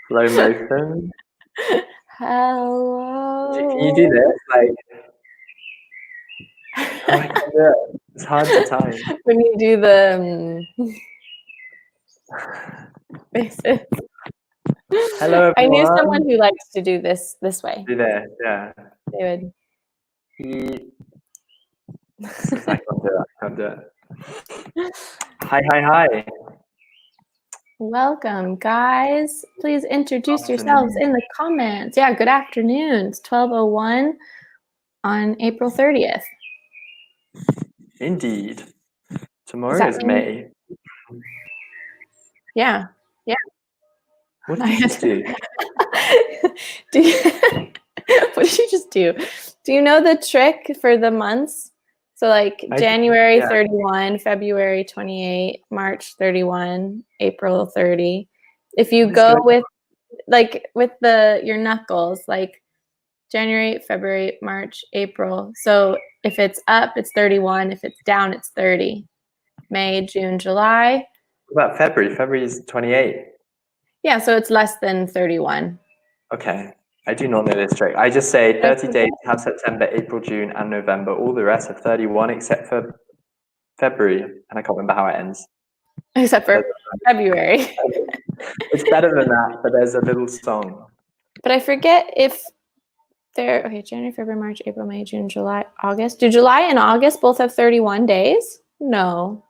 Slow motion. Hello. Can you do this? Like, oh, I can't do it. It's hard to time. When you do the faces. Hello, I knew everyone. someone who likes to do this way. Do this, yeah. David. I can't do it. Hi. Welcome, guys. Please introduce yourselves in the comments. Yeah, good afternoon. It's 12:01 on April 30th. Indeed. Tomorrow is May. Yeah. What did you just do? What did you just do? Do you know the trick for the months? So like January 31, February 28, March 31, April 30. If you go with your knuckles, like January, February, March, April. So if it's up, it's 31. If it's down, it's 30. May, June, July. What about February? February is 28. Yeah, so it's less than 31. Okay. I do not know this trick. I just say 30 days have September, April, June, and November. All the rest have 31 except for February. And I can't remember how it ends. Except for February. It's better than that, but there's a little song. But I forget if they're, okay, January, February, March, April, May, June, July, August. Do July and August both have 31 days? No.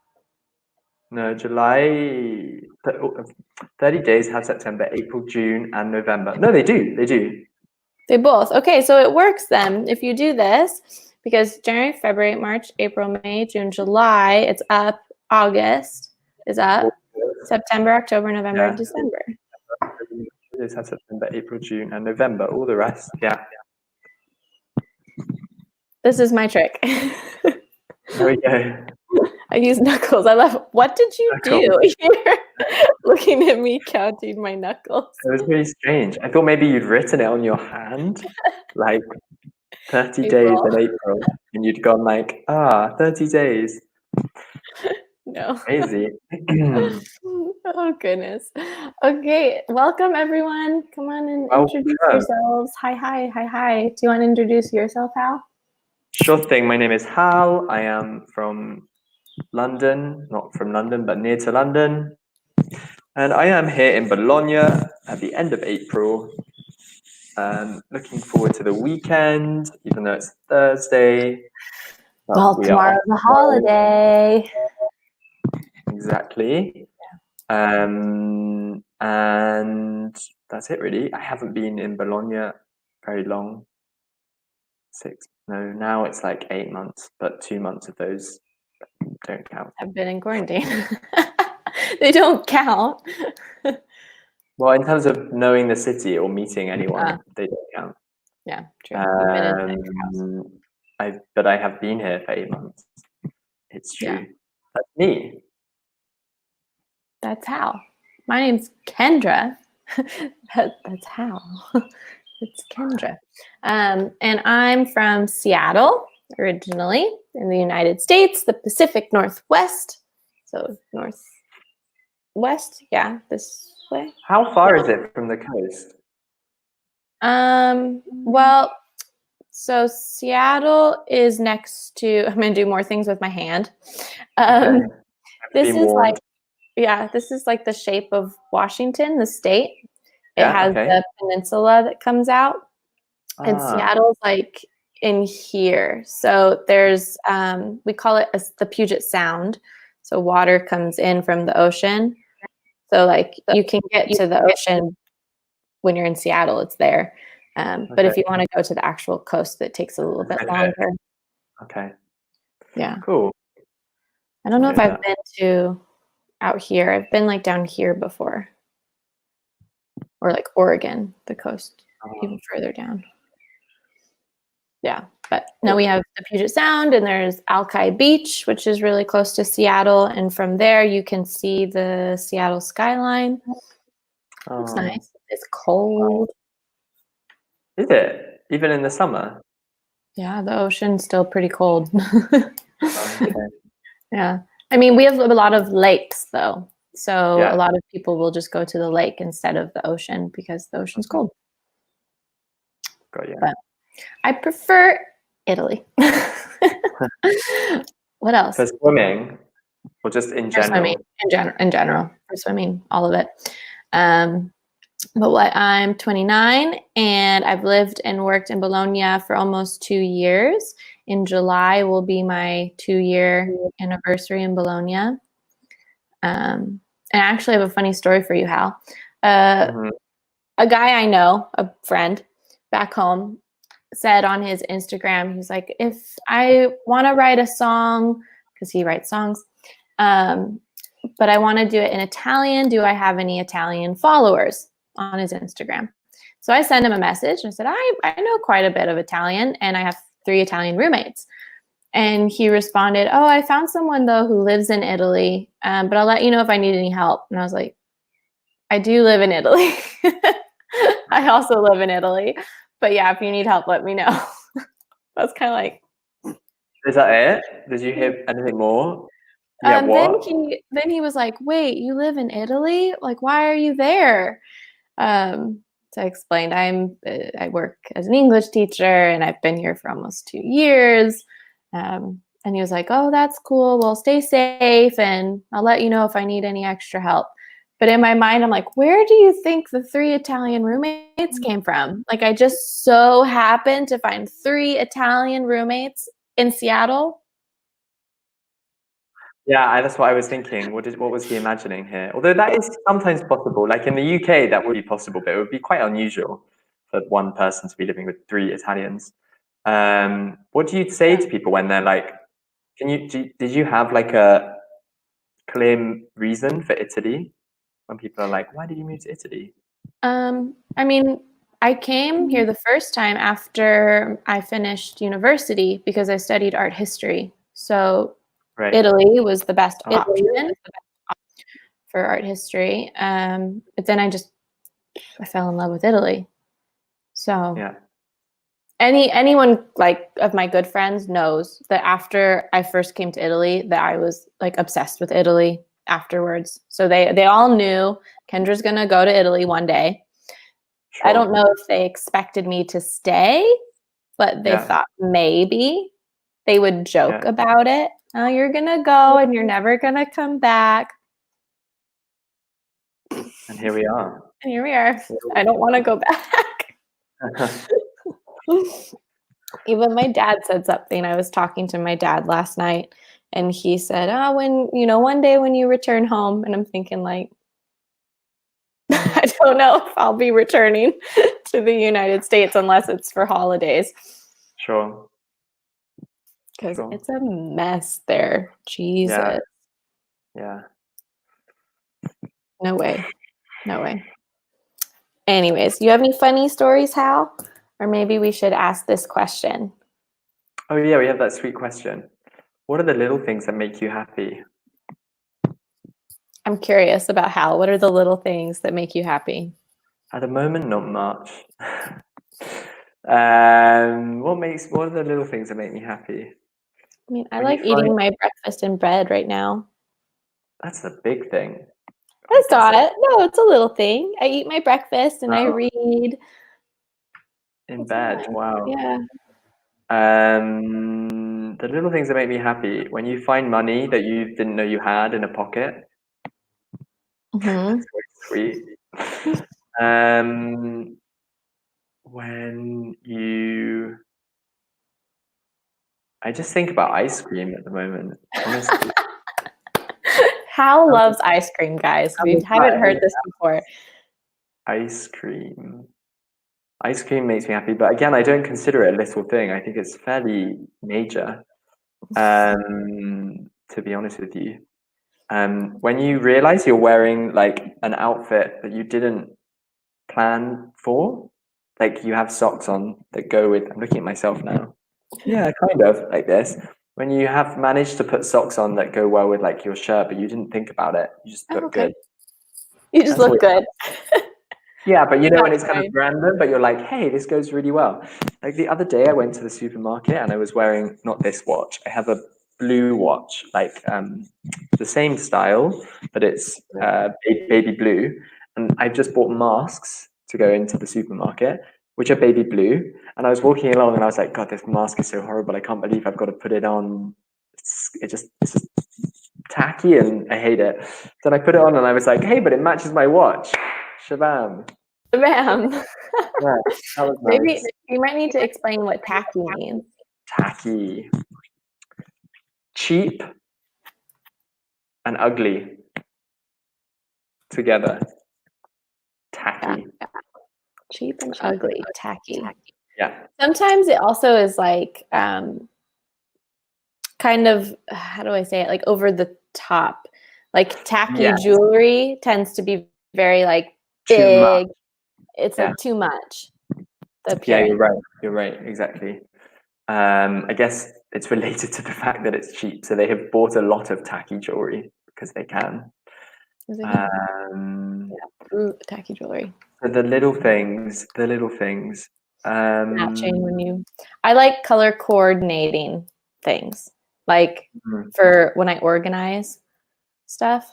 No, July, 30 days have September, April, June, and November. No, they do. They both. Okay, so it works then if you do this, because January, February, March, April, May, June, July, it's up. August is up. September, October, November, December. Days have September, April, June, and November. All the rest, yeah. This is my trick. There we go. I use knuckles. I love. What did you do? You're looking at me counting my knuckles. It was really strange. I thought maybe you'd written it on your hand, like 30 days in April, and you'd gone like, 30 days. No. Crazy. Oh, goodness. Okay, welcome, everyone. Come on and introduce yourselves. Hi. Do you want to introduce yourself, Hal? Sure thing. My name is Hal. I am from London, not from London, but near to London. And I am here in Bologna at the end of April. Looking forward to the weekend, even though it's Thursday. Well, tomorrow's a holiday. Exactly. And that's it, really. I haven't been in Bologna very long. Now it's like 8 months, but 2 months of those don't count. I've been in quarantine. They don't count. Well, in terms of knowing the city or meeting anyone, they don't count. Yeah, true. But I have been here for 8 months. It's true. Yeah. That's me. That's Hal. My name's Kendra. That's Hal. It's Kendra. And I'm from Seattle, originally, in the United States, the Pacific Northwest. So northwest, yeah, this way. How far is it from the coast? Well, so Seattle is next to, I'm going to do more things with my hand. This is like the shape of Washington, the state. It has the peninsula that comes out. And Seattle's like in here. So there's, we call it the Puget Sound. So water comes in from the ocean. So like you can get to the ocean when you're in Seattle, it's there. But if you want to go to the actual coast, it takes a little bit longer. Okay. Yeah. Cool. I don't know if I've been to out here. I've been like down here before. Or like Oregon, the coast, even further down. Yeah, but now we have the Puget Sound, and there's Alki Beach, which is really close to Seattle. And from there, you can see the Seattle skyline. It's nice. It's cold. Is it? Even in the summer? Yeah, the ocean's still pretty cold. Yeah. I mean, we have a lot of lakes, though. So a lot of people will just go to the lake instead of the ocean because the ocean's cold. Got you. But I prefer Italy. What else? For swimming, or just in For general? swimming, in general, for swimming, all of it. But I'm 29 and I've lived and worked in Bologna for almost 2 years. In July will be my 2-year anniversary in Bologna. And I actually have a funny story for you, Hal. A guy I know, a friend back home, said on his Instagram, he's like, if I want to write a song, because he writes songs, but I want to do it in Italian, do I have any Italian followers on his Instagram? So I sent him a message and I said, I know quite a bit of Italian and I have 3 Italian roommates. And he responded, oh, I found someone though who lives in Italy, but I'll let you know if I need any help. And I was like, I do live in Italy. I also live in Italy. But yeah, if you need help, let me know. That's kind of like. Is that it? Did you hear anything more? Yeah, what? Then he was like, wait, you live in Italy? Like, why are you there? So I explained, I work as an English teacher and I've been here for almost 2 years. And he was like, oh, that's cool. Well, stay safe and I'll let you know if I need any extra help. But in my mind, I'm like, where do you think the 3 Italian roommates came from? Like, I just so happened to find 3 Italian roommates in Seattle. Yeah, that's what I was thinking. What was he imagining here? Although that is sometimes possible. Like in the UK, that would be possible, but it would be quite unusual for one person to be living with 3 Italians. What do you say to people when they're like, did you have like a clear reason for Italy? When people are like, why did you move to Italy? I mean, I came here the first time after I finished university because I studied art history. So Italy was the best option for art history. But then I fell in love with Italy. So yeah. Anyone like of my good friends knows that after I first came to Italy that I was like obsessed with Italy afterwards. So they all knew Kendra's gonna go to Italy one day. Sure. I don't know if they expected me to stay, but they thought maybe they would joke about it. Oh, you're gonna go and you're never gonna come back. And here we are. I don't want to go back. Even my dad said something. I was talking to my dad last night and he said, oh, one day when you return home. And I'm thinking like, I don't know if I'll be returning to the United States unless it's for holidays. Sure. Because it's a mess there. Jesus. Yeah. No way. Anyways, you have any funny stories, Hal? Or maybe we should ask this question. Oh yeah, we have that sweet question. What are the little things that make you happy? I'm curious about Hal. What are the little things that make you happy? At the moment, not much. What are the little things that make me happy? I mean, I like eating my breakfast in bed right now. That's a big thing. That's not it. No, it's a little thing. I eat my breakfast and I read. In bed, wow. Yeah. The little things that make me happy, when you find money that you didn't know you had in a pocket. That's very sweet. I just think about ice cream at the moment, honestly. Hal loves ice cream, guys. We haven't heard this before. Ice cream. Ice cream makes me happy, but again, I don't consider it a little thing. I think it's fairly major, to be honest with you. When you realize you're wearing like an outfit that you didn't plan for, like you have socks on that go with, I'm looking at myself now. Yeah, kind of like this. When you have managed to put socks on that go well with like your shirt, but you didn't think about it, you just look good. You just look good. Yeah, but you know when it's kind of random, but you're like, hey, this goes really well. Like the other day I went to the supermarket and I was wearing, not this watch, I have a blue watch, like the same style, but it's baby blue. And I've just bought masks to go into the supermarket, which are baby blue. And I was walking along and I was like, God, this mask is so horrible. I can't believe I've got to put it on. It's just tacky and I hate it. Then I put it on and I was like, hey, but it matches my watch. Shabam. Bam. Yeah, that was Maybe nice. you might need to explain what tacky means. Tacky. Cheap and ugly together. Tacky. Yeah. Cheap and ugly, tacky. Yeah. Sometimes it also is like kind of, how do I say it? Like over the top. Like tacky Yes. jewelry tends to be very like Too much. big. It's like too much. The Yeah, appearance. you're right, exactly. I guess it's related to the fact that it's cheap. So they have bought a lot of tacky jewelry because they can. Ooh, tacky jewelry. So the little things. Matching when you, I like color coordinating things. Like for when I organize stuff,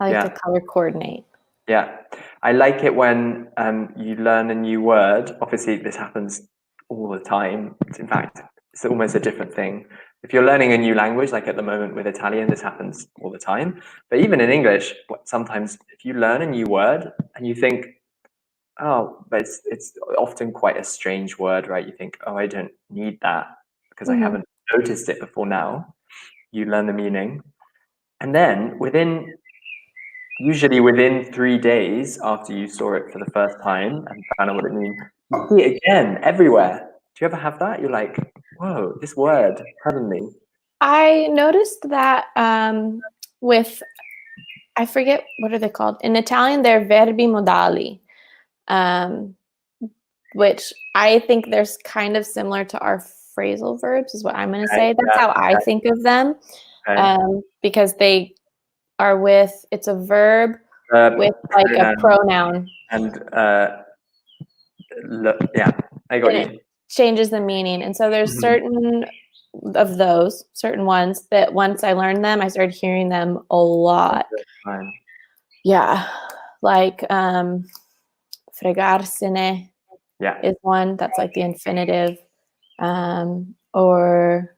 I like to color coordinate. Yeah, I like it when you learn a new word. Obviously, this happens all the time. In fact, it's almost a different thing. If you're learning a new language, like at the moment with Italian, this happens all the time. But even in English, sometimes if you learn a new word and you think, oh, but it's often quite a strange word, right? You think, oh, I don't need that because I haven't noticed it before now. You learn the meaning. And then usually within 3 days after you saw it for the first time and found out what it means, you see it again everywhere. Do you ever have that? You're like, whoa, this word suddenly. I noticed that with, I forget, what are they called? In Italian, they're verbi modali, which I think there's kind of similar to our phrasal verbs, is what I'm going to say. That's how I think of them, because they are with, it's a verb with like a pronoun. And yeah, I got you. It changes the meaning. And so there's certain of those, certain ones that once I learned them, I started hearing them a lot. Yeah. Like fregarsene is one that's like the infinitive. Or,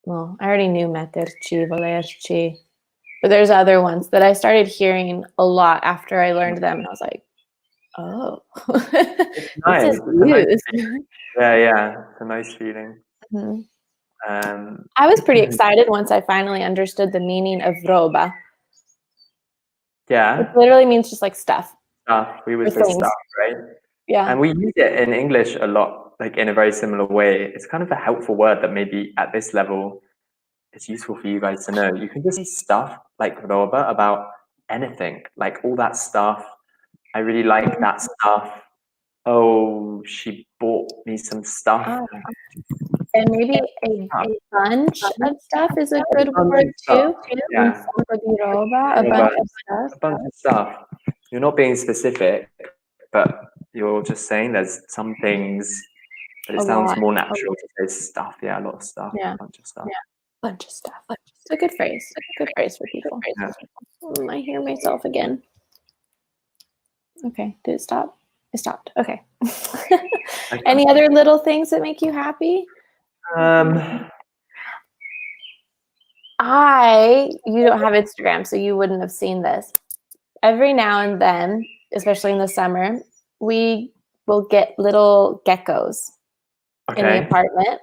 well, I already knew metterci, volerci, but there's other ones that I started hearing a lot after I learned them. And I was like, oh, this is used. Yeah, it's a nice feeling. I was pretty excited once I finally understood the meaning of roba. Yeah. It literally means just like stuff. We would say stuff, right? Yeah. And we use it in English a lot, like in a very similar way. It's kind of a helpful word that maybe at this level it's useful for you guys to know. You can just say stuff like roba about anything, like all that stuff. I really like that stuff. Oh, she bought me some stuff. And maybe a bunch of stuff is a good word too. Yeah. A bunch of stuff. A bunch of stuff. You're not being specific, but you're just saying there's some things, but it sounds more natural to say stuff. Yeah, a lot of stuff. Yeah. A bunch of stuff. Bunch of stuff. It's a good phrase. Good phrase for people. Yeah. I hear myself again. Okay. Did it stop? It stopped. Okay. Any other little things that make you happy? You don't have Instagram, so you wouldn't have seen this. Every now and then, especially in the summer, we will get little geckos in the apartment.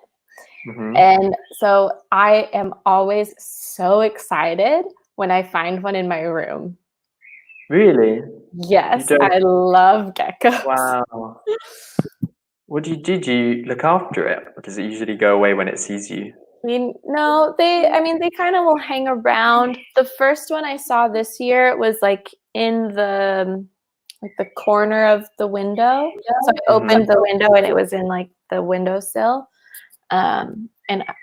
And so I am always so excited when I find one in my room. Really? Yes, I love geckos. Wow. Did you look after it? Or does it usually go away when it sees you? No, they kind of will hang around. The first one I saw this year was like in the corner of the window. So I opened the window and it was in like the windowsill. And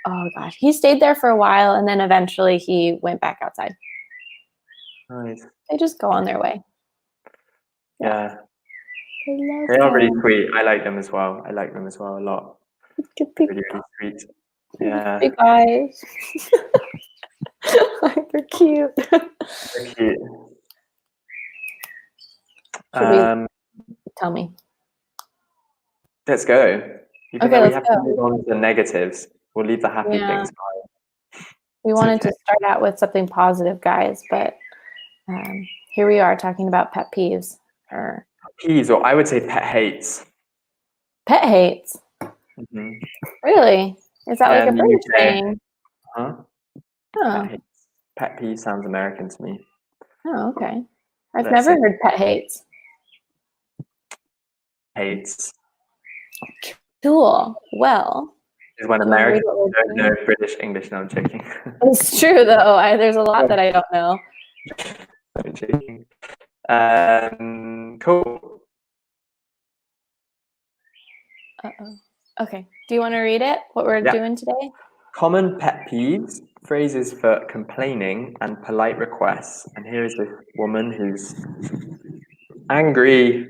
oh gosh, he stayed there for a while and then eventually he went back outside. Nice. They just go on their way. Yeah. They are really sweet. I like them as well. A lot. Really, really sweet. Yeah. Big eyes. They're cute. So cute. Should we tell me? Let's go. Even Okay, though we let's have to go. move on to the negatives, we'll leave the happy Yeah. things behind. We It's wanted okay. to start out with something positive, guys, but here we are talking about pet peeves or Peeves, or I would say pet hates. pet hates. Mm-hmm. Really? Is that Yeah, like a in the British UK. thing? Huh? Pet Oh, hates. Pet peeve sounds American to me. oh, okay. I've Let's never say heard pet hates. hates Cool. Well, is when do you want to read Americans what we're don't know doing? British English. No, I'm joking. It's true, though. There's a lot that I don't know. I'm joking. Cool. Uh-oh. Okay. Do you want to read it? What we're doing today? Common pet peeves, phrases for complaining and polite requests. And here is this woman who's angry,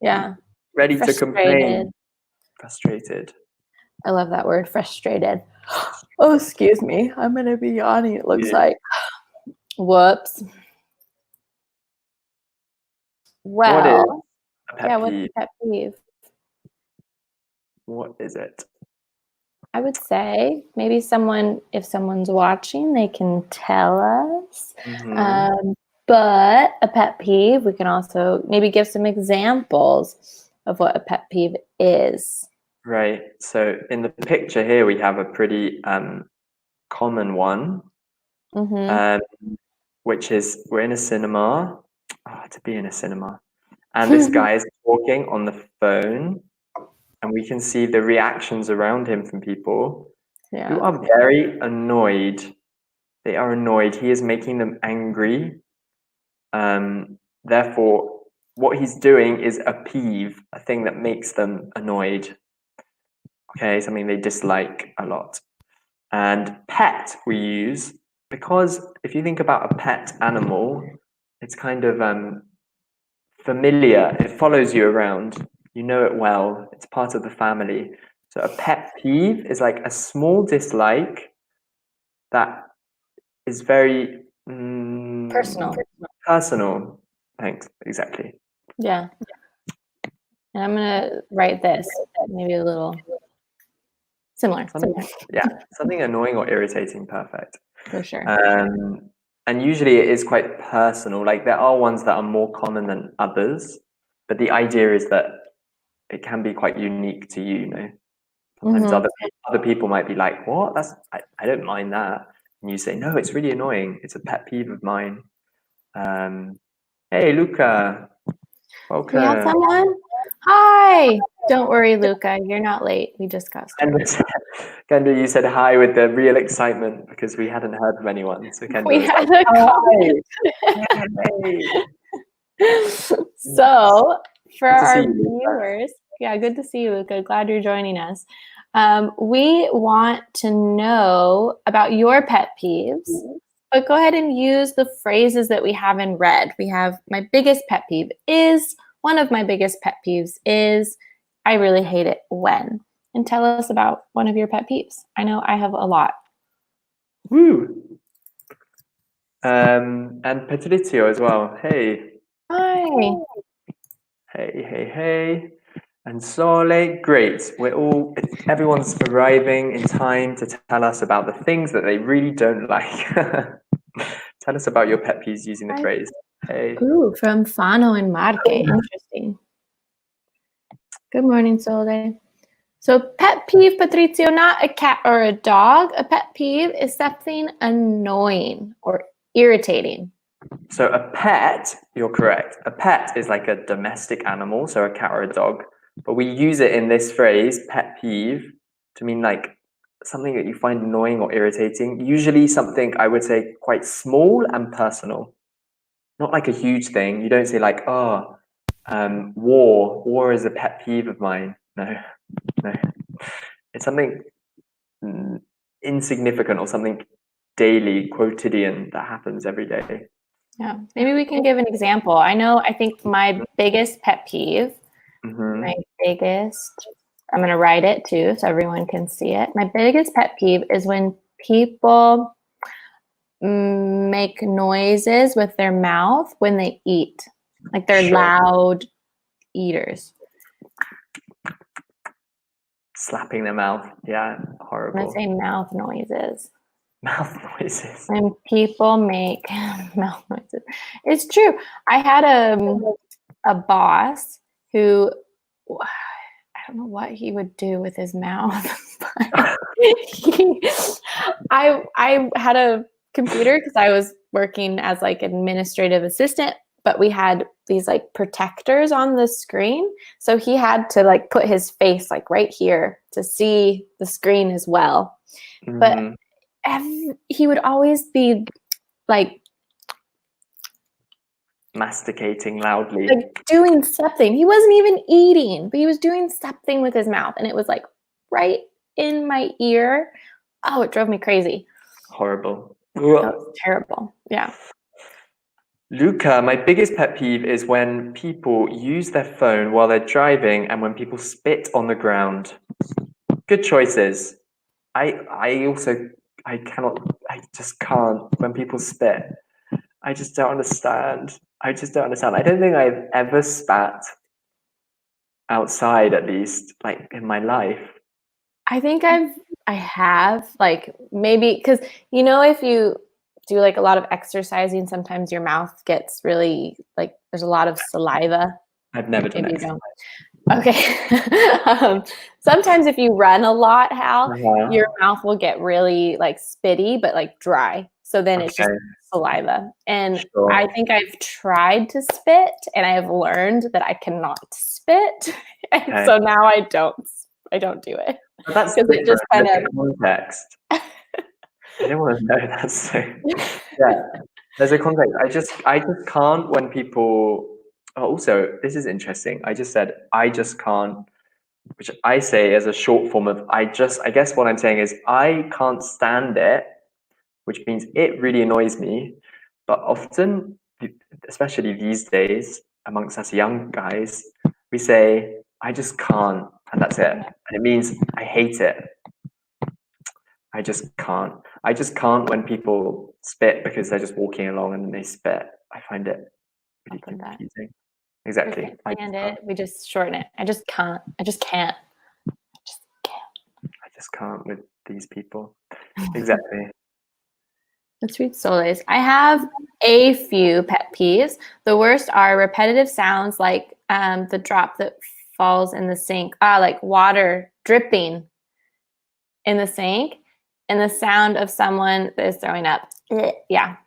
Yeah. ready to Frustrated. complain, frustrated. I love that word, frustrated. Oh, excuse me. I'm going to be yawning, it looks like. Whoops. What is Well, a pet yeah, what's peeve? a pet peeve? What is it? I would say maybe if someone's watching, they can tell us. Mm-hmm. But a pet peeve, we can also maybe give some examples of what a pet peeve is. Right. So in the picture here, we have a pretty common one, which is we're in a cinema. Oh, to be in a cinema. And this guy is talking on the phone, and we can see the reactions around him from people who are very annoyed. They are annoyed. He is making them angry. Therefore, what he's doing is a peeve, a thing that makes them annoyed. Okay, something they dislike a lot. And pet we use because if you think about a pet animal, it's kind of familiar. It follows you around. You know it well. It's part of the family. So a pet peeve is like a small dislike that is very Personal. personal. Thanks. Exactly. Yeah. And I'm going to write this, maybe a little similar. Something annoying or irritating. Perfect. For sure. And usually it is quite personal. Like there are ones that are more common than others, but the idea is that it can be quite unique to you. You know, sometimes other people might be like, "What? I don't mind that," and you say, "No, it's really annoying. It's a pet peeve of mine." Hey, Luca, welcome. We have someone? Hi. Don't worry, Luca. You're not late. We just got started. Kendra, you said hi with the real excitement because we hadn't heard from anyone. So Kendra We was had like, hi. So for our you, viewers, good to see you, Luca. Glad you're joining us. We want to know about your pet peeves, but go ahead and use the phrases that we have in red. We have my biggest pet peeve is, one of my biggest pet peeves is, I really hate it when. And tell us about one of your pet peeves. I know I have a lot. Woo! And Patrizio as well. Hey. Hi. Hey. And Sole, great. Everyone's arriving in time to tell us about the things that they really don't like. Tell us about your pet peeves using the phrase. Hey. Ooh, from Fano and Marque. Interesting. Good morning, Sole. So pet peeve, Patrizio, not a cat or a dog. A pet peeve is something annoying or irritating. So a pet, you're correct. A pet is like a domestic animal, so a cat or a dog. But we use it in this phrase, pet peeve, to mean like something that you find annoying or irritating. Usually something I would say quite small and personal. Not like a huge thing. You don't say like, oh, war. War is a pet peeve of mine. No. It's something insignificant or something daily, quotidian that happens every day. Yeah, maybe we can give an example. I think my biggest pet peeve, my biggest, I'm going to write it too so everyone can see it. My biggest pet peeve is when people make noises with their mouth when they eat. Like they're loud eaters. Slapping their mouth. Yeah, horrible. I'm going to say mouth noises. Mouth noises. When people make mouth noises. It's true. I had a boss who, I don't know what he would do with his mouth. I had a computer because I was working as like administrative assistant, but we had these like protectors on the screen. So he had to like put his face like right here to see the screen as well. But he would always be like masticating loudly, like doing something. He wasn't even eating, but he was doing something with his mouth, and it was like right in my ear. Oh, it drove me crazy. Horrible. That was terrible. Yeah. Luca, my biggest pet peeve is when people use their phone while they're driving and when people spit on the ground. Good choices. I just can't when people spit. I just don't understand. I don't think I've ever spat outside, at least, like in my life. I think I have like maybe because if you do like a lot of exercising, sometimes your mouth gets really like there's a lot of saliva. I've never done Maybe you exercise. don't. Okay. Sometimes if you run a lot, Hal, your mouth will get really like spitty, but like dry. So then it's just saliva. And I think I've tried to spit and I have learned that I cannot spit. And so now I don't do it. But that's because it just kind of context. I don't want to know that. So yeah, there's a context. I just can't when people. Oh, also, this is interesting. I just said I just can't, which I say as a short form of I guess what I'm saying is I can't stand it, which means it really annoys me. But often, especially these days, amongst us young guys, we say I just can't, and that's it. And it means I hate it. I just can't. I just can't when people spit because they're just walking along and they spit. I find it really confusing. Exactly. We can't stand it. We just shorten it. I just can't. I just can't. I just can't with these people. Exactly. Let's read Soleil's. I have a few pet peeves. The worst are repetitive sounds like the drop that falls in the sink, like water dripping in the sink, and the sound of someone that is throwing up. Yeah.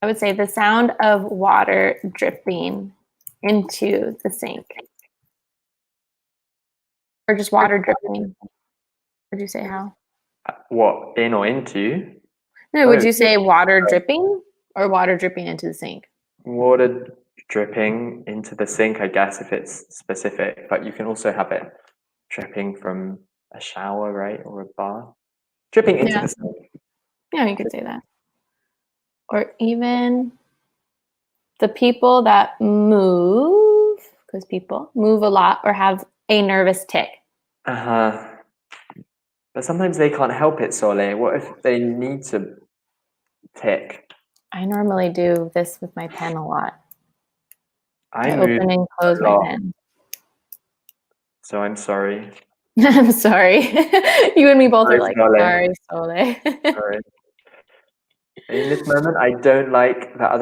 I would say the sound of water dripping into the sink. Or just water dripping. Would you say how? What, in or into? No, would you say water dripping or water dripping into the sink? Water dripping into the sink, I guess, if it's specific, but you can also have it dripping from a shower, right? Or a bath. Dripping into the sink. Yeah, you could say that. Or even the people that move, because people move a lot or have a nervous tick. But sometimes they can't help it, Sole. What if they need to tick? I normally do this with my pen a lot. I move open and close my pen. So I'm sorry. I'm sorry. You and me both are like, Sole. Sorry, Sole. Sorry. In this moment, I don't like that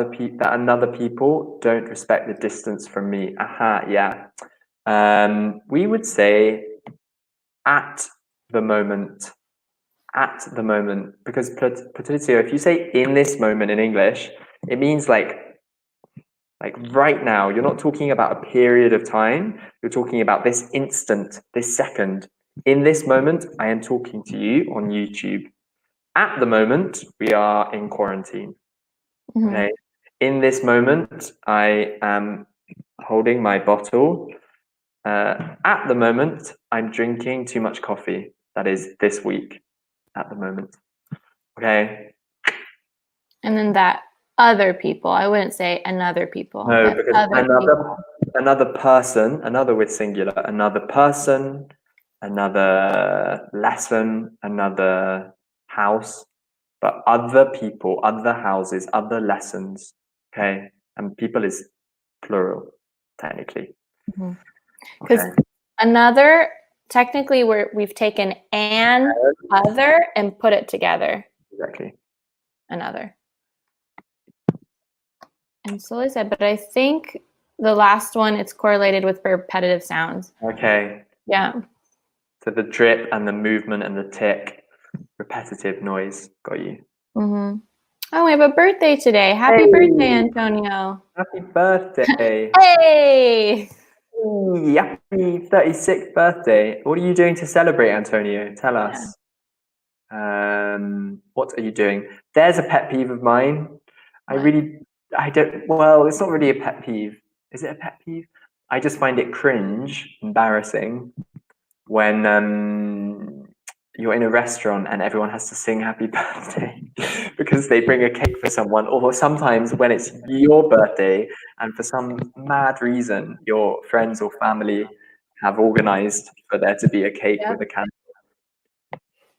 another people don't respect the distance from me. Yeah. We would say at the moment. At the moment, because Patrizio, if you say in this moment in English, it means like right now. You're not talking about a period of time. You're talking about this instant, this second. In this moment, I am talking to you on YouTube. At the moment, we are in quarantine. Okay. In this moment, I am holding my bottle. At the moment, I'm drinking too much coffee. That is this week. At the moment. Okay. And then that other people. I wouldn't say another people. No, because another person, another with singular, another person, another lesson, another house, but other people, other houses, other lessons. Okay, and people is plural, technically. Because Okay. another, technically, we've taken an, other, and put it together. Exactly. Another. And slowly said, but I think the last one, it's correlated with repetitive sounds. Okay. Yeah. So the drip and the movement and the tick, repetitive noise. Got you. Mm-hmm. Oh, we have a birthday today. Happy birthday, Antonio. Happy birthday. Hey! Happy 36th birthday. What are you doing to celebrate, Antonio? Tell us. What are you doing? There's a pet peeve of mine. What? Well, it's not really a pet peeve. Is it a pet peeve? I just find it cringe, embarrassing when you're in a restaurant and everyone has to sing happy birthday because they bring a cake for someone, or sometimes when it's your birthday and for some mad reason your friends or family have organized for there to be a cake with a candle.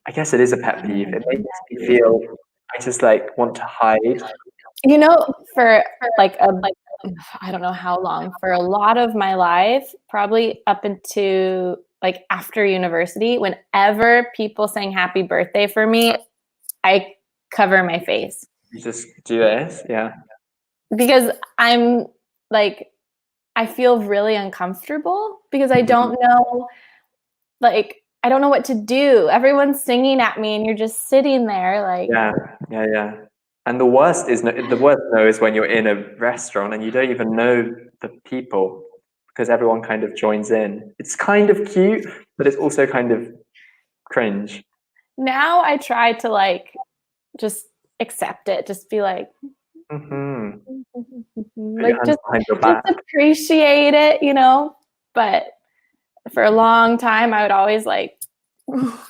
I guess it is a pet peeve. It makes me feel I just like want to hide. You know, for like I don't know how long, for a lot of my life, probably up into like after university, whenever people sang happy birthday for me, I cover my face. You just do this, yeah. Because I'm like, I feel really uncomfortable because I don't know, like, I don't know what to do. Everyone's singing at me and you're just sitting there like. Yeah. And the worst is when you're in a restaurant and you don't even know the people because everyone kind of joins in. It's kind of cute, but it's also kind of cringe. Now I try to like just accept it, just be like, Mm-hmm. Put your like hands behind your just back. appreciate it, you know. But for a long time, I would always like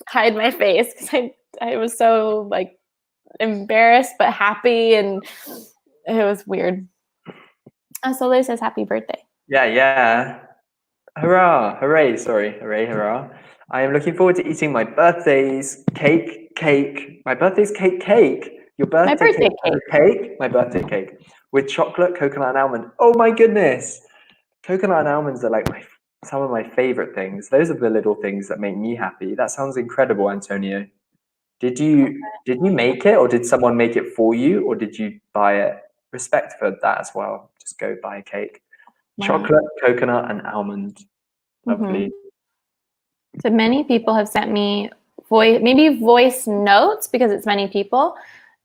hide my face because I was so like embarrassed but happy, and it was weird. Soleil says happy birthday. Yeah. Hurrah! Hooray! Sorry. Hooray! Hurrah! I am looking forward to eating my birthday's cake. My birthday's cake. Your My birthday birthday cake has cake. a cake? My birthday cake with chocolate, coconut, and almond. Oh my goodness! Coconut and almonds are like some of my favorite things. Those are the little things that make me happy. That sounds incredible, Antonio. Did you make it, or did someone make it for you, or did you buy it? Respect for that as well. Just go buy a cake. Wow. Chocolate, coconut, and almond. Lovely. So many people have sent me voice notes, because it's many people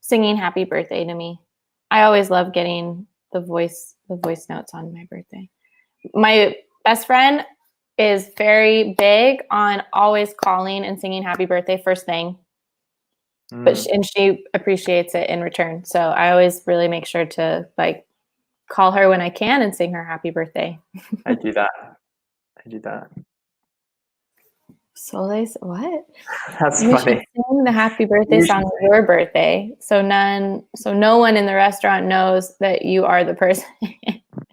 singing happy birthday to me. I always love getting the voice notes on my birthday. My best friend is very big on always calling and singing happy birthday first thing. But she appreciates it in return. So I always really make sure to like call her when I can and sing her happy birthday. I do that. Soleil's what? That's We funny. should sing the happy birthday song on your birthday, so no one in the restaurant knows that you are the person.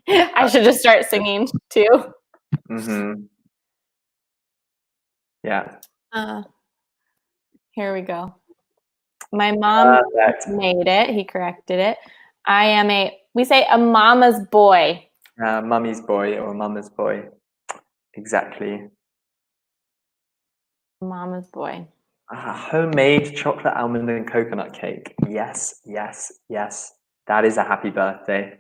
I should just start singing too. Yeah. Here we go. My mom made it. He corrected it. We say a mama's boy. Mummy's boy or mama's boy. Exactly. Mama's boy. Homemade chocolate almond and coconut cake. Yes. That is a happy birthday.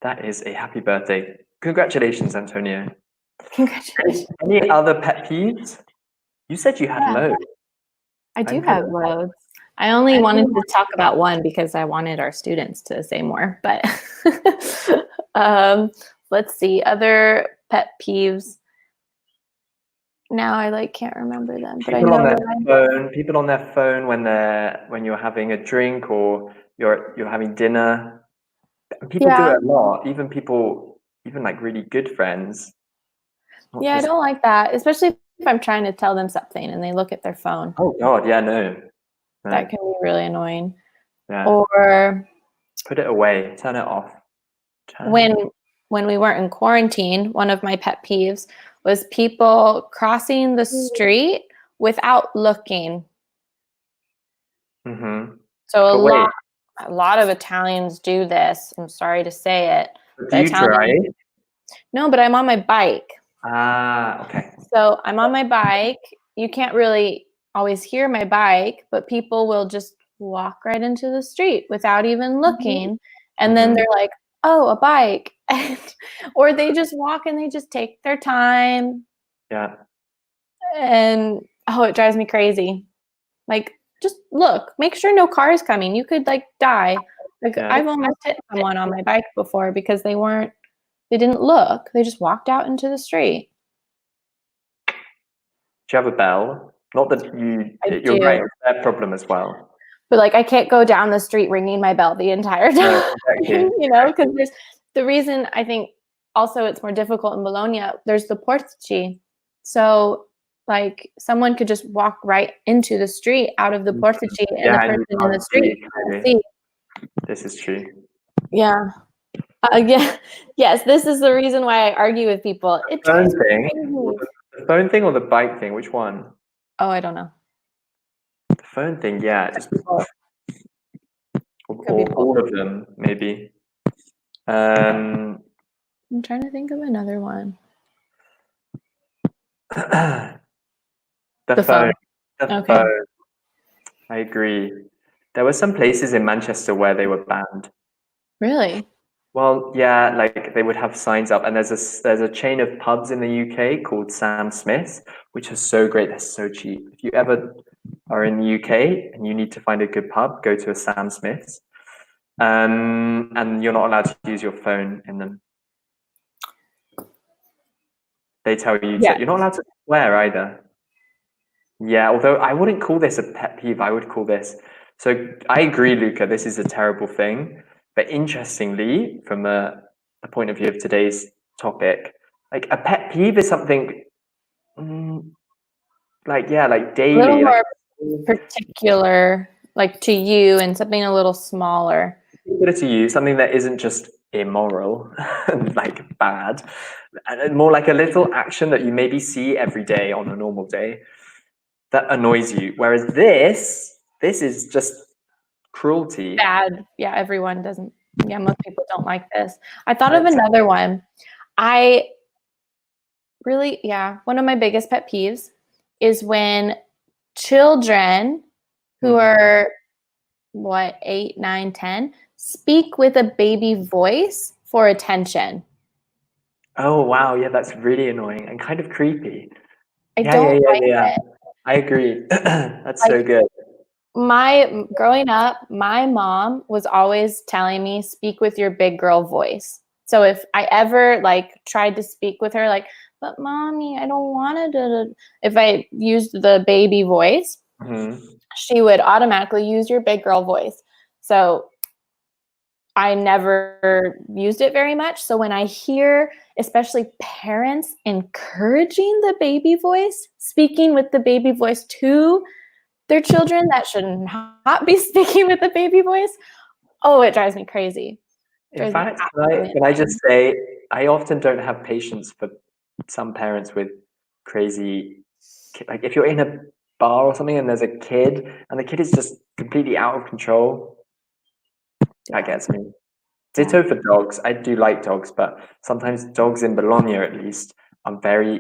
That is a happy birthday. Congratulations, Antonio. Congratulations. Any other pet peeves? You said you had loads. I do have loads. I only wanted to talk about one because I wanted our students to say more. But let's see. Other pet peeves. Now I can't remember them. But people on their phone when you're having a drink or you're having dinner. People do it a lot. Even like really good friends. Yeah, I don't like that, especially if I'm trying to tell them something and they look at their phone. Oh God, yeah, no. That can be really annoying. Yeah. Or put it away, turn it off. When when we weren't in quarantine, one of my pet peeves was people crossing the street without looking. Mm-hmm. So But wait, a lot of Italians do this. I'm sorry to say it. do The you drive? Italian No, but I'm on my bike. Ah, okay. So I'm on my bike. You can't really always hear my bike, but people will just walk right into the street without even looking. And then Mm-hmm. they're like, oh, a bike. Or they just walk and they just take their time. Yeah. And oh, it drives me crazy. Like, just look, make sure no car is coming. You could like die. Like, Yeah. I've almost hit someone on my bike before because they didn't look. They just walked out into the street. Do you have a bell? Not that I you're right, do. it's their problem as well. But like I can't go down the street ringing my bell the entire No, time, exactly. because there's the reason I think also it's more difficult in Bologna, there's the portici. So like someone could just walk right into the street out of the portici and the Yeah, and person you in the can't street see can't clearly. see. This is true. Yeah. Yeah. Yes, this is the reason why I argue with people. It Phone drives me thing, crazy. the phone thing or the bike thing? Which one? Oh, I don't know. The phone thing, yeah, just People could be or both. all of them, maybe. Um, I'm trying to think of another one. the The phone, phone. the Okay. phone. I agree. There were some places in Manchester where they were banned. Really? Well, yeah, like they would have signs up, and there's a chain of pubs in the UK called Sam Smith's, which are so great. They're so cheap. If you ever are in the UK and you need to find a good pub, go to a Sam Smith's. And you're not allowed to use your phone in them. They tell you to. Yeah. You're not allowed to swear either. Yeah, although I wouldn't call this a pet peeve. I would call this. So I agree, Luca. This is a terrible thing. But interestingly, from the point of view of today's topic, like a pet peeve is something mm, like yeah, like A little daily, like more particular, like to you, and something a little smaller. particular to you, something that isn't just immoral and like bad, and more like a little action that you maybe see every day on a normal day that annoys you. Whereas this is just cruelty. Bad. Yeah, everyone doesn't. Yeah, most people don't like this. I thought of That's another one. I really, yeah, one of my biggest pet peeves is when children who mhm. are what, 8, 9, 10, speak with a baby voice for attention. Oh wow, yeah, that's really annoying and kind of creepy. I Yeah, yeah, don't yeah, like yeah. it. I agree. That's Like so good. my growing up, my mom was always telling me speak with your big girl voice. So if I ever like tried to speak with her like, but mommy, I don't want to, if I used the baby voice, Mhm. she would automatically use your big girl voice. So I never used it very much. So when I hear, especially parents encouraging the baby voice, speaking with the baby voice to their children that should not be speaking with the baby voice, oh, it drives me crazy. It In drives me fact, absolutely can I just insane. say, I often don't have patience for some parents with crazy, like if you're in a bar or something and there's a kid and the kid is just completely out of control, that Yeah, gets me. yeah, Ditto for dogs. I do like dogs, but sometimes dogs in Bologna, at least, are very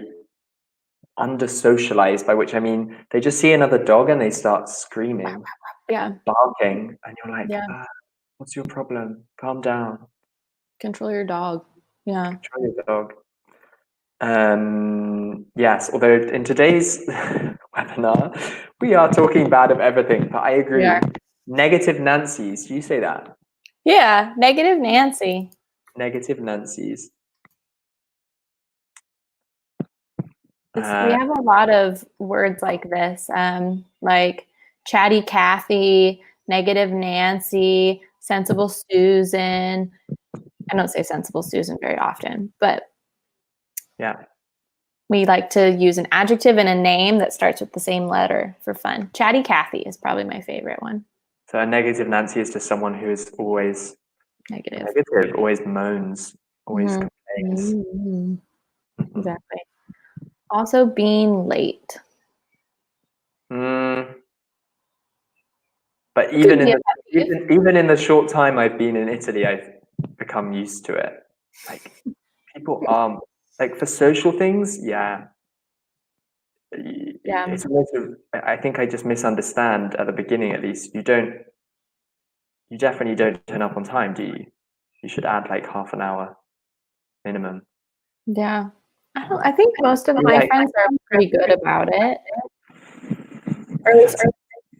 under socialized, by which I mean they just see another dog and they start screaming, yeah, barking, and you're like, yeah. what's your problem? Calm down. Control your dog. Yeah, Try your dog. Yes, although in today's webinar, we are talking bad of everything, but I we agree. are. Negative Nancy's. Do you say that? Yeah, negative Nancy. Negative Nancy's. We Uh, have a lot of words like this, like chatty Kathy, negative Nancy, sensible Susan. I don't say sensible Susan very often, but yeah. we like to use an adjective and a name that starts with the same letter for fun. Chatty Kathy is probably my favorite one. So a negative Nancy is just someone who is always Negative. negative, always moans, always Mm-hmm. things. Exactly. Also being late. But Could even be in a the pet peeve. even in the short time I've been in Italy, I've become used to it. Like people are like for social things, yeah. Yeah. It's almost I think I just misunderstand at the beginning at least. You definitely don't turn up on time, do you? You should add like half an hour minimum. Yeah. I think most of my Yeah, friends are pretty good about it. Or at least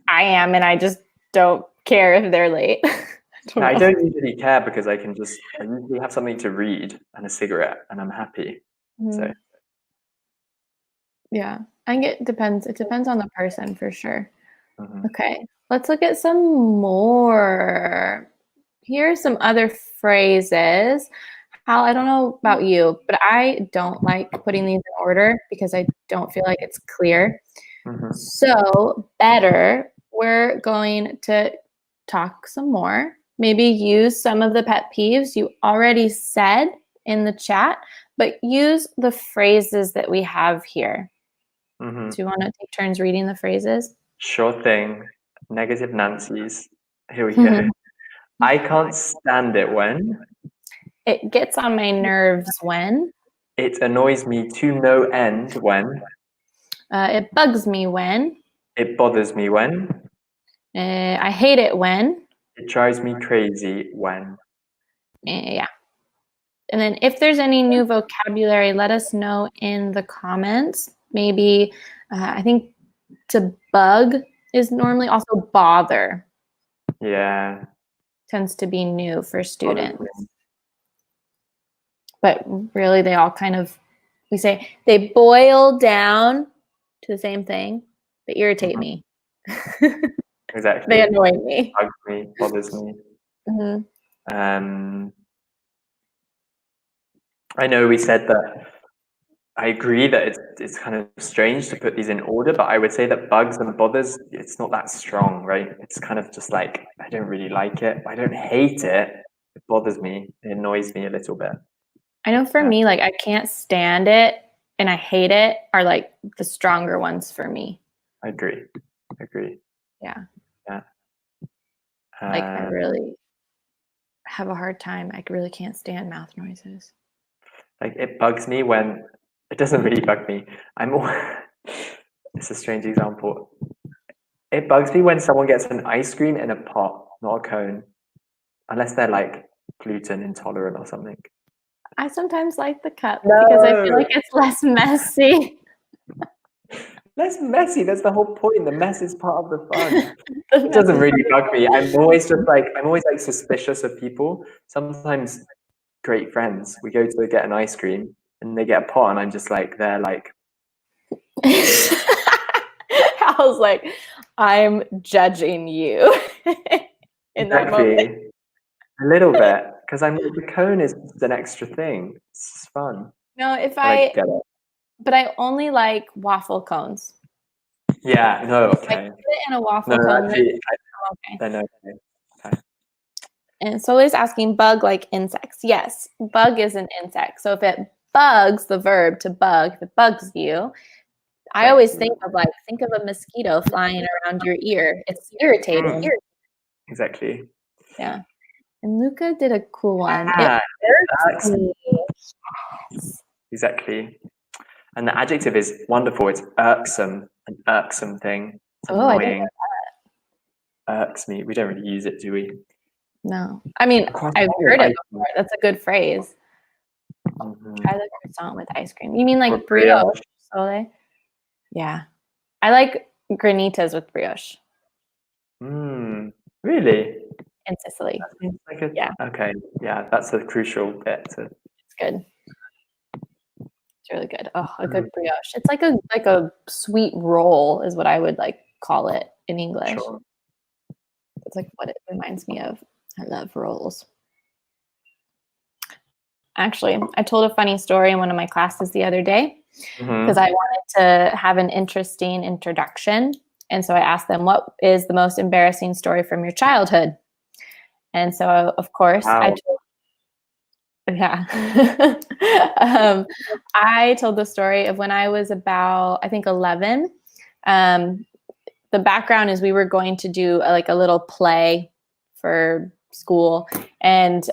I am, and I just don't care if they're late. I know. don't usually care because I usually have something to read and a cigarette and I'm happy. So Yeah. I think it depends on the person for sure. mhm. Okay. Let's look at some more. Here are some other phrases. Hal, I don't know about you, but I don't like putting these in order because I don't feel like it's clear. Mhm. So, better, we're going to talk some more. Maybe use some of the pet peeves you already said in the chat, but use the phrases that we have here. Mhm. Do you want to take turns reading the phrases? Sure thing. Negative Nancy's. Here we go. I can't stand it when It gets on my nerves when. it annoys me to no end when It bugs me when. it bothers me when I hate it when. it drives me crazy when. Yeah. And then if there's any new vocabulary, let us know in the comments. Maybe, I think to bug is normally also bother, Yeah. tends to be new for Bothers students. me. But really, they all kind of, we say, they boil down to the same thing. They irritate me. Exactly. They annoy me. Bugs me, bothers me. I know we said that I agree that it's kind of strange to put these in order, but I would say that bugs and bothers, it's not that strong, right? It's kind of just like I don't really like it. I don't hate it. It bothers me. It annoys me a little bit. I know for me, like I can't stand it and I hate it are like the stronger ones for me. I agree. Yeah. Yeah. Like I really have a hard time. I really can't stand mouth noises. Like it bugs me when it doesn't really bug me. It's a strange example. It bugs me when someone gets an ice cream in a pot, not a cone, unless they're like gluten intolerant or something. I sometimes like the cup because I feel like it's less messy. Less messy. That's the whole point. The mess is part of the fun. It doesn't really bug me. I'm always like suspicious of people. Sometimes great friends, we go to get an ice cream and they get a pot and I'm just like, they're like. I was like, I'm judging you in that moment. A little bit. Because I'm like, the cone is just an extra thing. It's fun. No, I get it. but I only like waffle cones. Yeah, no, okay. Like put it in a waffle cone. Actually, Okay. then okay. And so it's asking bug like insects. Yes, bug is an insect. So if it bugs, the verb to bug, if it bugs you, I always think of a mosquito flying around your ear. It's irritating. Exactly. Yeah. And Luca did a cool one. Ah, It irks me. exactly. And the adjective is wonderful. It's irksome, an irksome thing. It's Oh, I didn't annoying. know Irks me. We don't really use it, do we? that. No. I mean, I've heard it before. That's a good phrase. Try the croissant with ice cream. You mean like brioche? Sole? Yeah. I like granitas with brioche. Really? In Sicily. That seems like Yeah. Okay. Yeah, that's a crucial bit. It's good. It's really good. Oh, a good brioche. It's like a sweet roll is what I would like call it in English. Sure. It's like what it reminds me of. I love rolls. Actually, I told a funny story in one of my classes the other day because I wanted to have an interesting introduction. And so I asked them, what is the most embarrassing story from your childhood? And so, of course, I told Yeah. I told the story of when I was about, I think, 11. The background is we were going to do like a little play for school, and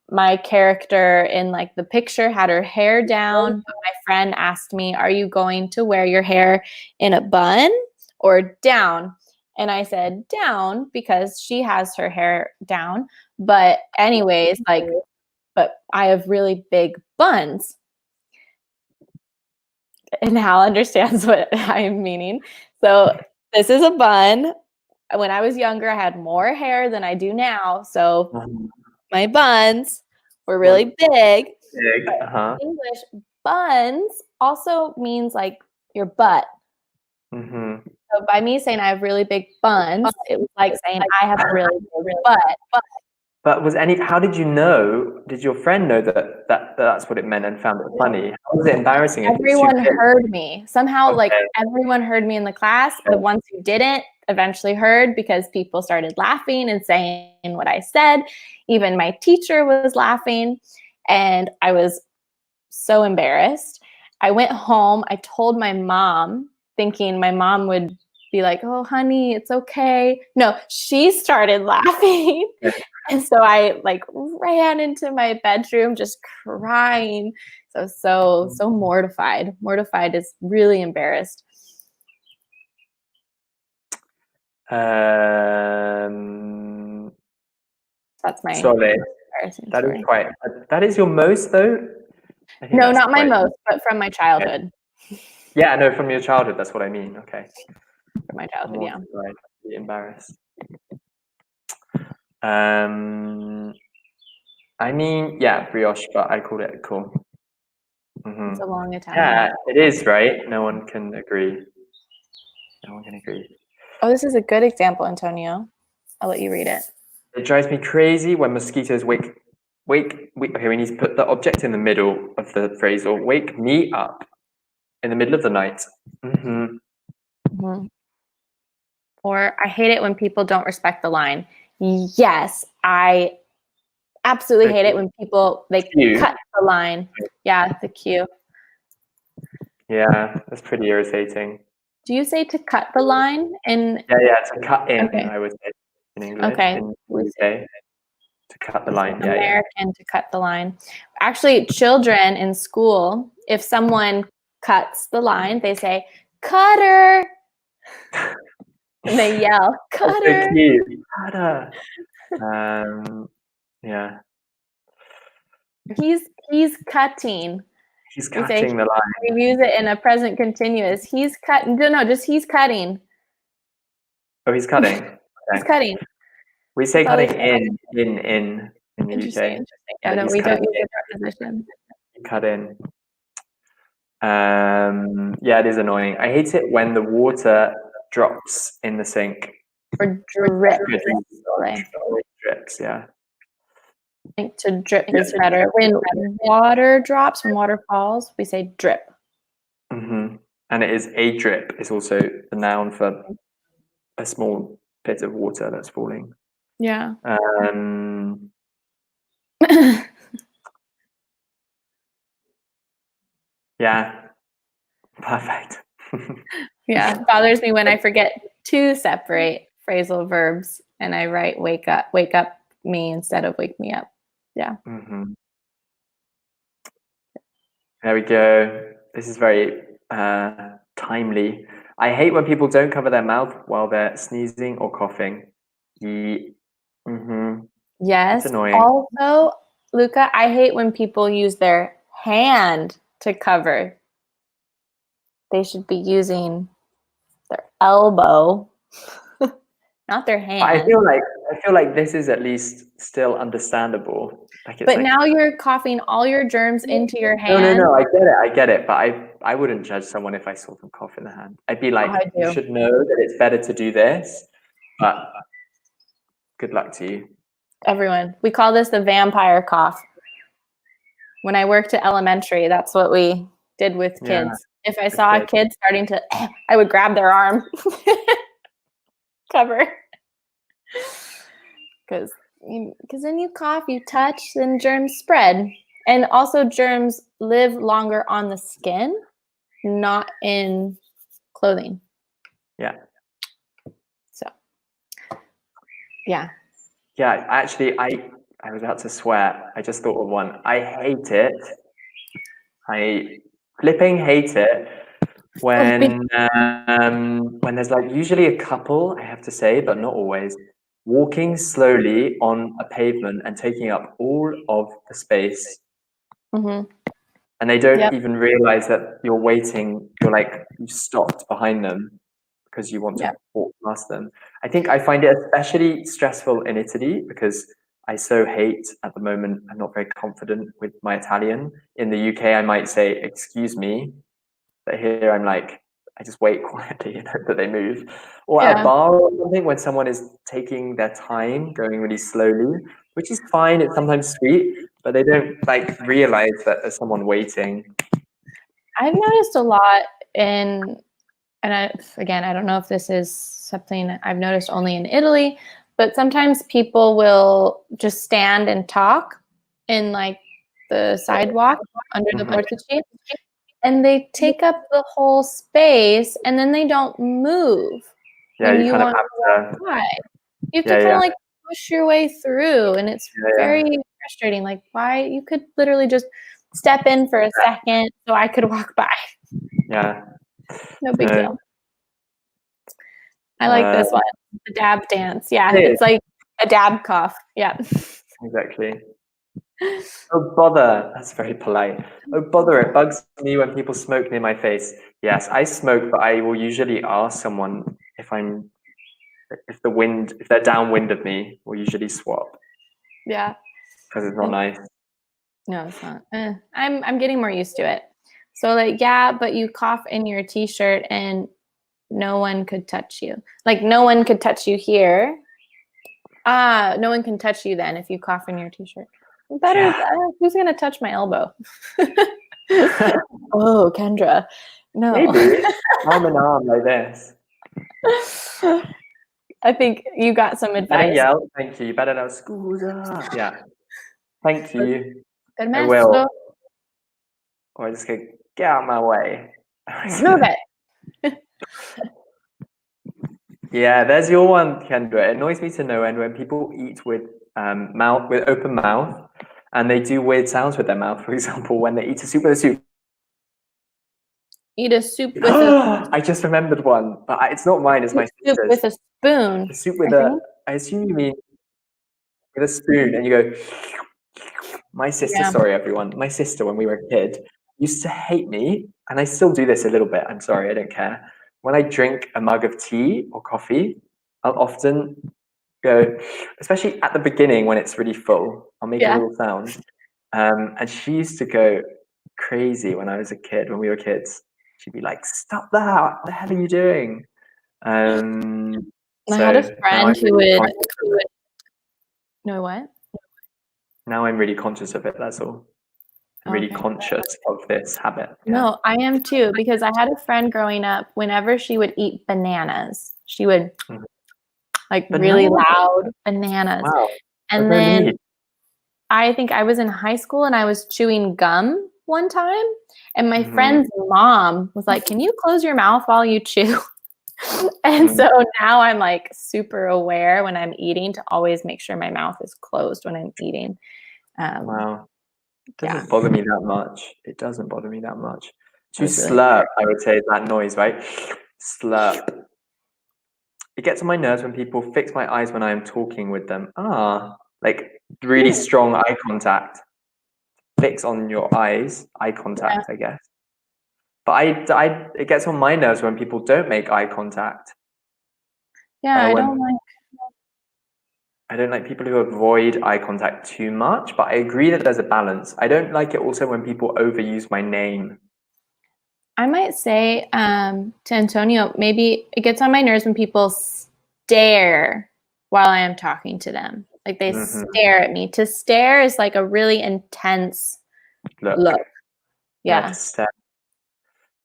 my character in like the picture had her hair down, but my friend asked me, are you going to wear your hair in a bun or down? And I said down because she has her hair down, but anyways, like, but I have really big buns. And Hal understands what I'm meaning. So this is a bun. When I was younger, I had more hair than I do now. So my buns were really big. Big. But in English, buns also means like your butt. Mm-hmm. So by me saying I have really big buns, it was like saying I have a really big butt. But how did you know? Did your friend know that's what it meant and found it funny? How was it embarrassing if it's too Everyone big? heard me. Somehow, like Okay. everyone heard me in the class. The ones who didn't eventually heard because people started laughing and saying what I said. Even my teacher was laughing, and I was so embarrassed. I went home. I told my mom, thinking my mom would be like, "Oh, honey, it's okay." No, she started laughing. And so I like ran into my bedroom just crying. So mortified. Mortified is really embarrassed. That's my Solid. embarrassing That is story. quite. That is your most though. I think No, that's not my quite. most, but from my childhood. Yeah, no, from your childhood. That's what I mean. Okay. From my childhood, yeah. Mortified, embarrassed. I mean, yeah, brioche, but I called it cool. It's a long Italian. Yeah, it is, right? No one can agree. No one can agree. Oh, this is a good example, Antonio. I'll let you read it. It drives me crazy when mosquitoes wake. Okay, we need to put the object in the middle of the phrasal. Wake me up in the middle of the night. Or I hate it when people don't respect the line. Yes, I absolutely hate it when people cut the line. Yeah, the cue. Yeah, that's pretty irritating. Do you say to cut the line in? Yeah, to cut in. Okay. I would say in English. Okay. In the UK, to cut the line. Yeah, American to cut the line. Actually, children in school, if someone cuts the line, they say cutter, and they yell cutter. So cute. Cutter. Yeah. He's cutting. He's cutting the line. We use it in a present continuous. He's cutting. No, just he's cutting. Oh, he's cutting. Okay. He's cutting. We say cutting in the Interesting. UK. Yeah, no, we don't use the preposition. Cut in. Yeah, it is annoying. I hate it when the water drops in the sink. Or drip. Drips, yeah. I think to drip is better. When water drops, when water falls, we say drip. And it is a drip. It's also the noun for a small bit of water that's falling. Yeah. Yeah. Perfect. Yeah, it bothers me when I forget to separate phrasal verbs and I write wake up me instead of wake me up. Yeah. There we go. This is very timely. I hate when people don't cover their mouth while they're sneezing or coughing. Yes. It's annoying. Also, Luca, I hate when people use their hand to cover. They should be using their elbow, not their hand. I feel like this is at least still understandable. But now you're coughing all your germs into your hand. No, I get it. But I wouldn't judge someone if I saw them cough in the hand. I'd be like, you should know that it's better to do this, but good luck to you. Everyone, we call this the vampire cough. When I worked at elementary, that's what we did with kids. If I saw a kid starting to, I would grab their arm, cover, because because then you cough, you touch, then germs spread. And also germs live longer on the skin, not in clothing. Yeah. So, yeah. Yeah, actually, I was about to swear. I just thought of one. I hate it. I flipping hate it when there's like usually a couple, I have to say, but not always, walking slowly on a pavement and taking up all of the space, Mm-hmm. and they don't Yep. even realize that you're waiting. You're like you stopped behind them because you want to Yep. walk past them. I think I find it especially stressful in Italy because I so hate at the moment. I'm not very confident with my Italian. In the UK, I might say "excuse me," but here I'm like, I just wait quietly and hope that they move. Or at a Yeah. bar or something when someone is taking their time, going really slowly, which is fine. It's sometimes sweet, but they don't like realize that there's someone waiting. I've noticed a lot again, I don't know if this is something I've noticed only in Italy, but sometimes people will just stand and talk in like the sidewalk under the Mhm. portici, and they take up the whole space, and then they don't move Yeah, when you you kind of want have to walk to. by. You have to Yeah, kind yeah, of like push your way through, and it's yeah, very frustrating. Like, why you could literally just step in for a second so I could walk by. yeah. No big No, deal. I like this one, the dab dance. Yeah, it is, it's like a dab cough. Yeah. exactly. Oh bother! That's very polite. Oh bother! It bugs me when people smoke near my face. Yes, I smoke, but I will usually ask someone if they're downwind of me. We'll usually swap Yeah. because it's not nice. No, it's not. I'm getting more used to it. So like, yeah, but you cough in your t-shirt and no one could touch you. Like no one could touch you here. No one can touch you then if you cough in your t-shirt. Better, Yeah. who's gonna touch my elbow? Oh, Kendra. No. Maybe arm in arm like this. I think you got some You better advice. yell. Thank you. You better yell. Scusa. Yeah. Thank you. I Permesso. will. Or I just go get out of my way. Move it. Yeah, there's your one, Kendra. It annoys me to no end when people eat with mouth with open mouth, and they do weird sounds with their mouth. For example, when they eat a soup with a soup. Eat a soup with a I just remembered one, but it's not mine. It's my soup sister's. with a spoon, The soup with I a. think. I assume you mean with a spoon, and you go. My sister, Yeah. sorry everyone. My sister, when we were a kid, used to hate me, and I still do this a little bit. I'm sorry, I don't care. When I drink a mug of tea or coffee, I'll often go, especially at the beginning when it's really full, I'll make a Yeah. little sound. And she used to go crazy when I was a kid, when we were kids. She'd be like, "Stop that! What the hell are you doing?" Um, I had a so now friend I'm who really would conscious of it. know what? Now I'm really conscious of it. That's all. I'm really Okay. conscious of this habit. Yeah. No, I am too, because I had a friend growing up, whenever she would eat bananas, she would Mhm. like really Banana? loud bananas. Wow. There's And no then need. I think I was in high school and I was chewing gum one time, and my Mhm. friend's mom was like, "Can you close your mouth while you chew?" And Mhm. so now I'm like super aware when I'm eating to always make sure my mouth is closed when I'm eating. Um, Wow. It yeah, doesn't bother me that much. It doesn't bother me that much. that To was really slurp, I would say, is that noise, right? Slurp. It gets on my nerves when people fix my eyes when I am talking with them. Like really weird. strong eye contact. Fix on your eyes, eye Yeah, contact, I guess. But it gets on my nerves when people don't make eye contact. yeah, I don't When like. I don't like people who avoid eye contact too much, but I agree that there's a balance. I don't like it also when people overuse my name. I might say to Antonio, maybe it gets on my nerves when people stare while I am talking to them. Like they Hmm. stare at me. To stare is like a really intense Look, look. yeah, to Yeah. step.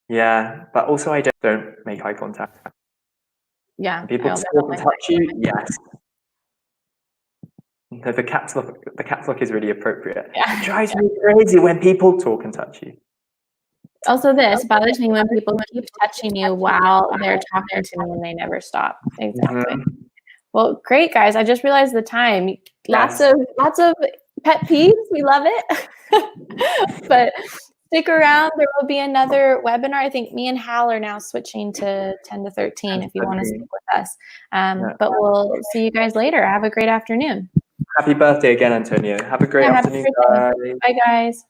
Yeah, but also I don't make eye contact. Yeah. When I people also talk don't and like touch you, yes. No, the caps lock is really appropriate. Yeah. It drives me crazy when people talk and touch you. Also, this bothers me when people keep touching you while they're talking to me and they never stop. Exactly. Well, great, guys. I just realized the time. Lots of pet peeves. We love it. But stick around. There will be another webinar. I think me and Hal are now switching to 10 to 13 if you want to stick with us. But we'll see you guys later. Have a great afternoon. Happy birthday again, Antonio. Have a great Yeah, happy afternoon, birthday. guys. Bye, guys.